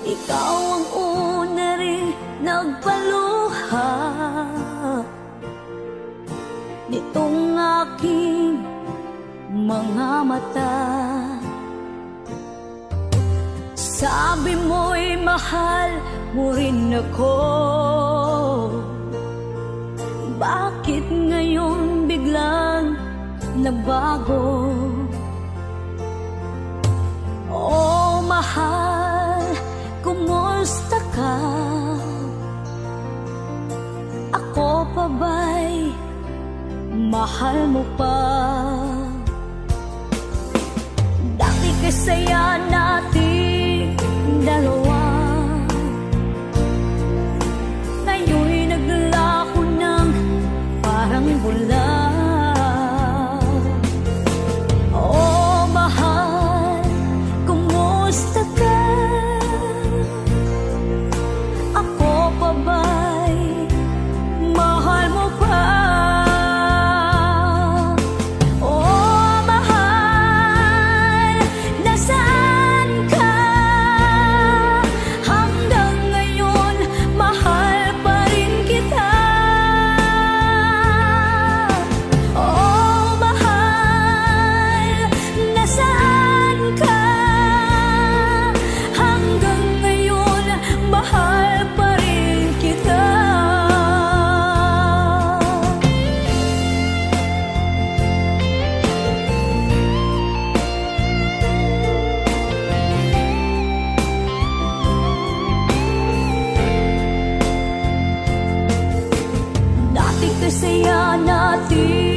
Ikaw ang una rin nagpaluha nitong aking mga mata. Sabi mo'y mahal mo rin ako. Bakit ngayon biglang nagbago? Oh mahal, kumusta ka? Ako pa ba'y mahal mo pa? Dati kasaya nating dalawa, ngayon'y naglako ng parang bula. Oh mahal, kumusta ka? Ako pa ba'y mahal mo pa? Oh mahal, nasaan ka? Hanggang ngayon, mahal pa rin kita. Oh mahal, nasaan ka? Hanggang ngayon, mahal pa rin kita. Dati kasaya natin